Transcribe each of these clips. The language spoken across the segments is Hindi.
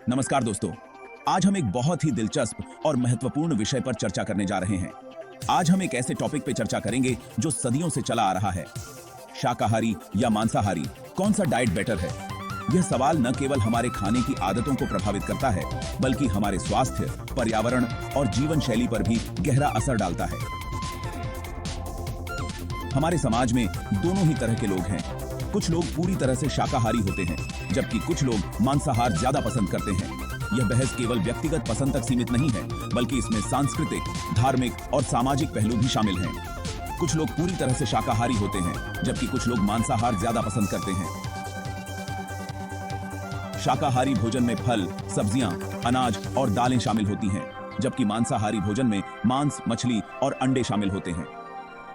नमस्कार दोस्तों, आज हम एक बहुत ही दिलचस्प और महत्वपूर्ण विषय पर चर्चा करने जा रहे हैं। आज हम एक ऐसे टॉपिक पे चर्चा करेंगे जो सदियों से चला आ रहा है। शाकाहारी या मांसाहारी, कौन सा डाइट बेटर है? यह सवाल न केवल हमारे खाने की आदतों को प्रभावित करता है, बल्कि हमारे स्वास्थ्य, पर्यावरण और जीवन शैली पर भी गहरा असर डालता है। हमारे समाज में दोनों ही तरह के लोग हैं। कुछ लोग पूरी तरह से शाकाहारी होते हैं, जबकि कुछ लोग मांसाहार ज्यादा पसंद करते हैं। यह बहस केवल व्यक्तिगत पसंद तक सीमित नहीं है, बल्कि इसमें सांस्कृतिक, धार्मिक और सामाजिक पहलू भी शामिल हैं। कुछ लोग पूरी तरह से शाकाहारी होते हैं, जबकि कुछ लोग मांसाहार ज्यादा पसंद करते हैं। शाकाहारी भोजन में फल, सब्जियां, अनाज और दालें शामिल होती हैं, जबकि मांसाहारी भोजन में मांस, मछली और अंडे शामिल होते हैं।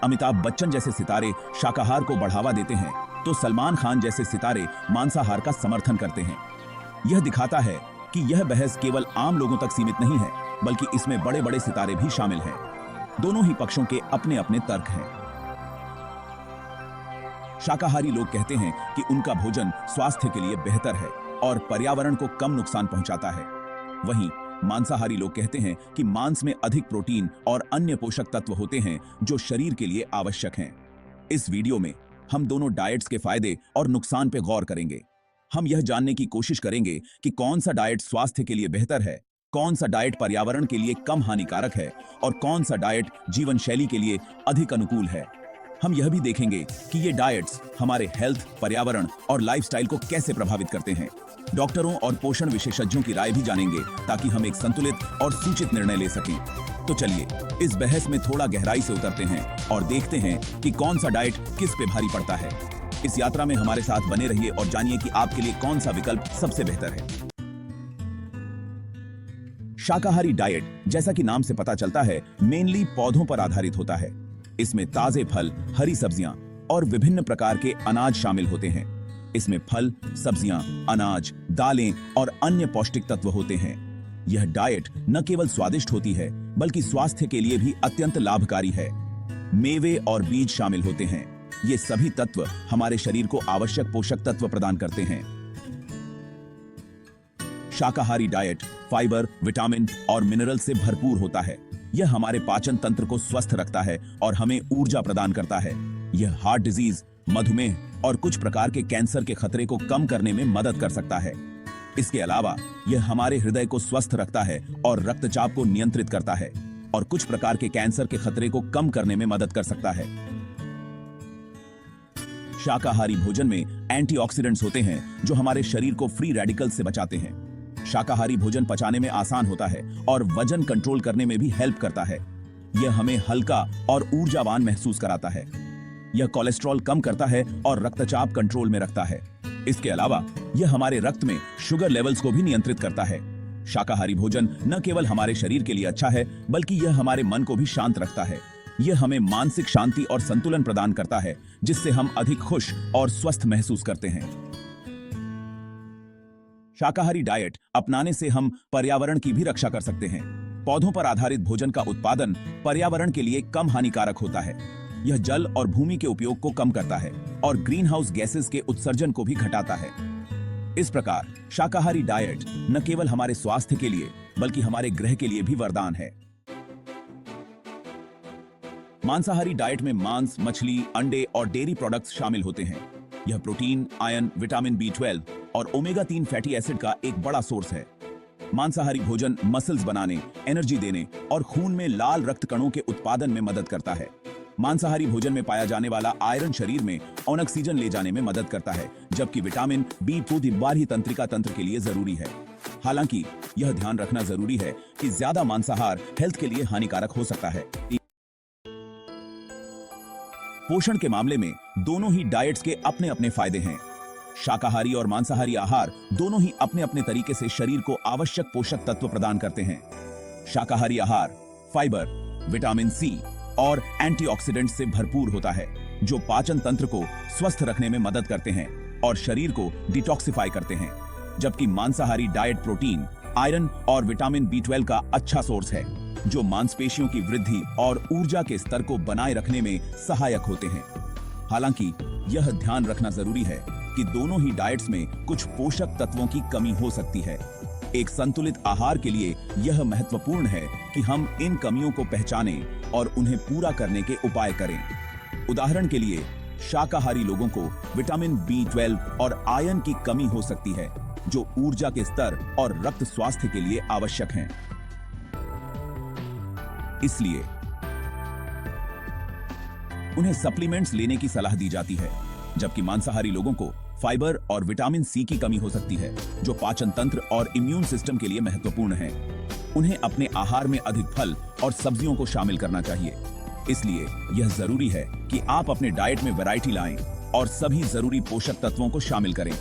अमिताभ बच्चन जैसे सितारे शाकाहार को बढ़ावा देते हैं, तो सलमान खान जैसे सितारे मांसाहार का समर्थन करते हैं। यह दिखाता है कि यह बहस केवल आम लोगों तक सीमित नहीं है, बल्कि इसमें बड़े बड़े सितारे भी शामिल हैं। दोनों ही पक्षों के अपने अपने तर्क हैं। शाकाहारी लोग कहते हैं कि उनका भोजन स्वास्थ्य के लिए बेहतर है और पर्यावरण को कम नुकसान पहुंचाता है। वहीं मांसाहारी लोग कहते हैं कि मांस में अधिक प्रोटीन और अन्य पोषक तत्व होते हैं जो शरीर के लिए आवश्यक हैं। इस वीडियो में हम दोनों डाइट्स के फायदे और नुकसान पर गौर करेंगे। हम यह जानने की कोशिश करेंगे कि कौन सा डाइट स्वास्थ्य के लिए बेहतर है, कौन सा डाइट पर्यावरण के लिए कम हानिकारक है और कौन सा डाइट जीवन शैली के लिए अधिक अनुकूल है। हम यह भी देखेंगे कि ये डाइट्स हमारे हेल्थ, पर्यावरण और लाइफस्टाइल को कैसे प्रभावित करते हैं। डॉक्टरों और पोषण विशेषज्ञों की राय भी जानेंगे, ताकि हम एक संतुलित और सूचित निर्णय ले सकें। तो चलिए इस बहस में थोड़ा गहराई से उतरते हैं और देखते हैं कि कौन सा डाइट किस पे भारी पड़ता है। इस यात्रा में हमारे साथ बने रहिए और जानिए कि आपके लिए कौन सा विकल्प सबसे बेहतर है। शाकाहारी डाइट, जैसा कि नाम से पता चलता है, मेनली पौधों पर आधारित होता है। इसमें ताजे फल, हरी सब्जियां और विभिन्न प्रकार के अनाज शामिल होते हैं। इसमें फल, सब्जियां, अनाज, दालें और अन्य पौष्टिक तत्व होते हैं। यह डाइट न केवल स्वादिष्ट होती है, बल्कि स्वास्थ्य के लिए भी अत्यंत लाभकारी है। मेवे और बीज शामिल होते हैं। ये सभी तत्व हमारे शरीर को आवश्यक पोषक तत्व प्रदान करते हैं। शाकाहारी डाइट फाइबर, विटामिन और मिनरल से भरपूर होता है। यह हमारे पाचन तंत्र को स्वस्थ रखता है और हमें ऊर्जा प्रदान करता है। यह हार्ट डिजीज, मधुमेह और कुछ प्रकार के कैंसर के खतरे को कम करने में मदद कर सकता है। इसके अलावा यह हमारे हृदय को स्वस्थ रखता है और रक्तचाप को नियंत्रित करता है और कुछ प्रकार के कैंसर के खतरे को कम करने में मदद कर सकता है। शाकाहारी भोजन में एंटीऑक्सीडेंट्स होते हैं जो हमारे शरीर को फ्री रेडिकल से बचाते हैं। शाकाहारी भोजन पचाने में आसान होता है और वजन कंट्रोल करने में भी हेल्प करता है। यह हमें हल्का और ऊर्जावान महसूस कराता है। यह कोलेस्ट्रॉल कम करता है और रक्तचाप कंट्रोल में रखता है। इसके अलावा यह हमारे रक्त में शुगर लेवल्स को भी नियंत्रित करता है। शाकाहारी भोजन न केवल हमारे शरीर के लिए अच्छा है, बल्कि यह हमारे मन को भी शांत रखता है। यह हमें मानसिक शांति और संतुलन प्रदान करता है, जिससे हम अधिक खुश और स्वस्थ महसूस करते हैं। शाकाहारी डाइट अपनाने से हम पर्यावरण की भी रक्षा कर सकते हैं। पौधों पर आधारित भोजन का उत्पादन पर्यावरण के लिए कम हानिकारक होता है। यह जल और भूमि के उपयोग को कम करता है और ग्रीन हाउस गैसेस के उत्सर्जन को भी घटाता है। इस प्रकार शाकाहारी डाइट न केवल हमारे स्वास्थ्य के लिए, बल्कि हमारे ग्रह के लिए भी वरदान है। मांसाहारी डाइट में मांस, मछली, अंडे और डेयरी प्रोडक्ट्स शामिल होते हैं। यह प्रोटीन, आयरन, विटामिन B12 और ओमेगा 3 फैटी एसिड का एक बड़ा सोर्स है। मांसाहारी भोजन मसल्स बनाने, एनर्जी देने और खून में लाल रक्त कणों के उत्पादन में मदद करता है। मांसाहारी भोजन में पाया जाने वाला आयरन शरीर में ऑक्सीजन ले जाने में मदद करता है, जबकि विटामिन B2 बाह्य तंत्रिका तंत्र के लिए जरूरी है। हालांकि यह ध्यान रखना जरूरी है कि ज्यादा मांसाहार हेल्थ के लिए हानिकारक हो सकता है। पोषण के मामले में दोनों ही डाइट्स के अपने अपने फायदे हैं। शाकाहारी और मांसाहारी आहार दोनों ही अपने अपने तरीके से शरीर को आवश्यक पोषक तत्व प्रदान करते हैं। शाकाहारी आहार फाइबर, विटामिन C और एंटीऑक्सीडेंट से भरपूर होता है, जो पाचन तंत्र को स्वस्थ रखने में मदद करते हैं और शरीर को डिटॉक्सिफाई करते हैं। जबकि मांसाहारी डाइट प्रोटीन, आयरन और विटामिन B12 का अच्छा सोर्स है, जो मांसपेशियों की वृद्धि और ऊर्जा के स्तर को बनाए रखने में सहायक होते हैं। हालांकि यह ध्यान रखना जरूरी है कि दोनों ही डाइट्स में कुछ पोषक तत्वों की कमी हो सकती है। एक संतुलित आहार के लिए यह महत्वपूर्ण है कि हम इन कमियों को पहचानें और उन्हें पूरा करने के उपाय करें। उदाहरण के लिए, शाकाहारी लोगों को विटामिन B12 और आयरन की कमी हो सकती है, जो ऊर्जा के स्तर और रक्त स्वास्थ्य के लिए आवश्यक हैं। इसलिए उन्हें सप्लीमेंट्स लेने की सलाह दी जाती है, जबकि मांसाहारी लोगों को फाइबर और विटामिन सी की कमी हो सकती है, जो पाचन तंत्र और इम्यून सिस्टम के लिए महत्वपूर्ण है। उन्हें अपने आहार में अधिक फल और सब्जियों को शामिल करना चाहिए। इसलिए यह जरूरी है कि आप अपने डाइट में वैरायटी लाएं और सभी जरूरी पोषक तत्वों को शामिल करें।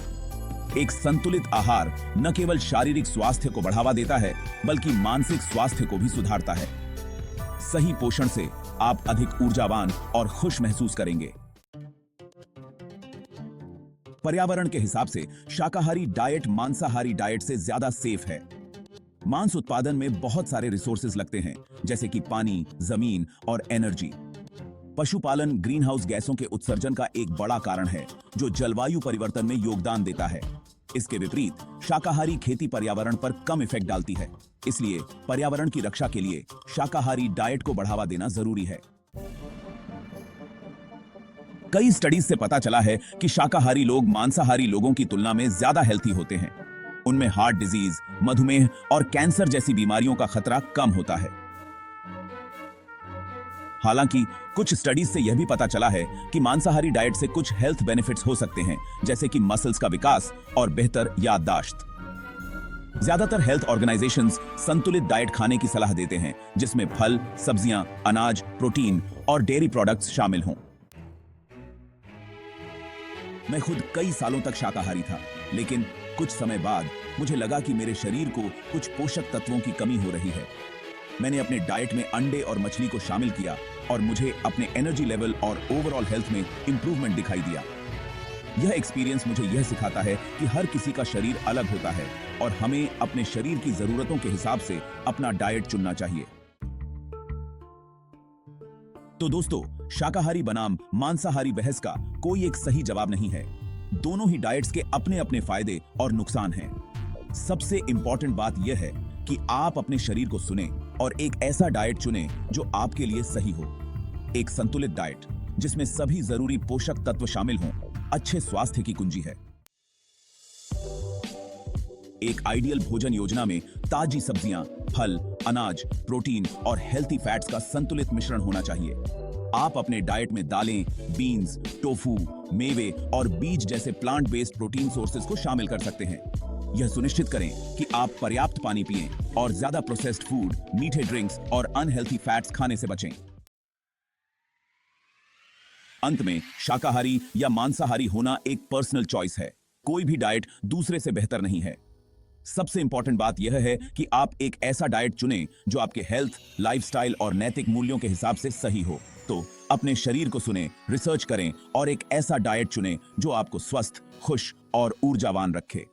एक संतुलित आहार न केवल शारीरिक स्वास्थ्य को बढ़ावा देता है, बल्कि मानसिक स्वास्थ्य को भी सुधारता है। सही पोषण से आप अधिक ऊर्जावान और खुश महसूस करेंगे। पर्यावरण के हिसाब से शाकाहारी डाइट मांसाहारी डाइट से ज्यादा सेफ है। मांस उत्पादन में बहुत सारे रिसोर्सेज लगते हैं, जैसे कि पानी, जमीन और एनर्जी। पशुपालन ग्रीन हाउस गैसों के उत्सर्जन का एक बड़ा कारण है, जो जलवायु परिवर्तन में योगदान देता है। इसके विपरीत शाकाहारी खेती पर्यावरण पर कम इफेक्ट डालती है। इसलिए पर्यावरण की रक्षा के लिए शाकाहारी डाइट को बढ़ावा देना जरूरी है। कई स्टडीज से पता चला है कि शाकाहारी लोग मांसाहारी लोगों की तुलना में ज्यादा हेल्थी होते हैं। उनमें हार्ट डिजीज, मधुमेह और कैंसर जैसी बीमारियों का खतरा कम होता है। हालांकि कुछ स्टडीज से यह भी पता चला है कि मांसाहारी डाइट से कुछ हेल्थ बेनिफिट्स हो सकते हैं, जैसे कि मसल्स का विकास और बेहतर याददाश्त। ज्यादातर हेल्थ ऑर्गेनाइजेशंस संतुलित डाइट खाने की सलाह देते हैं, जिसमें फल, सब्जियां, अनाज, प्रोटीन और डेयरी प्रोडक्ट्स शामिल हों। मैं खुद कई सालों तक शाकाहारी था, लेकिन कुछ समय बाद मुझे लगा कि मेरे शरीर को कुछ पोषक तत्वों की कमी हो रही है। मैंने अपने डाइट में अंडे और मछली को शामिल किया और मुझे अपने एनर्जी लेवल और ओवरऑल हेल्थ में इंप्रूवमेंट दिखाई दिया। यह एक्सपीरियंस मुझे यह सिखाता है कि हर किसी का शरीर अलग होता है और हमें अपने शरीर की जरूरतों के हिसाब से अपना डाइट चुनना चाहिए। तो दोस्तों, शाकाहारी बनाम मांसाहारी बहस का कोई एक सही जवाब नहीं है। दोनों ही डाइट्स के अपने अपने फायदे और नुकसान हैं। सबसे इंपॉर्टेंट बात यह है कि आप अपने शरीर को सुने और एक ऐसा डाइट चुनें जो आपके लिए सही हो। एक संतुलित डाइट जिसमें सभी जरूरी पोषक तत्व शामिल हों, अच्छे स्वास्थ्य की कुंजी है। एक आइडियल भोजन योजना में ताजी सब्जियां, फल, अनाज, प्रोटीन और हेल्थी फैट्स का संतुलित मिश्रण होना चाहिए। आप अपने डाइट में दालें, बीन्स, टोफू, मेवे और बीज जैसे प्लांट बेस्ड प्रोटीन सोर्सेज को शामिल कर सकते हैं। यह सुनिश्चित करें कि आप पर्याप्त पानी पिएं और ज्यादा प्रोसेस्ड फूड, मीठे ड्रिंक्स और अनहेल्थी फैट्स खाने से बचें। अंत में, शाकाहारी या मांसाहारी होना एक पर्सनल चॉइस है। कोई भी डाइट दूसरे से बेहतर नहीं है। सबसे इंपॉर्टेंट बात यह है कि आप एक ऐसा डाइट चुनें जो आपके हेल्थ, लाइफस्टाइल और नैतिक मूल्यों के हिसाब से सही हो। तो अपने शरीर को सुनें, रिसर्च करें और एक ऐसा डाइट चुनें जो आपको स्वस्थ, खुश और ऊर्जावान रखे।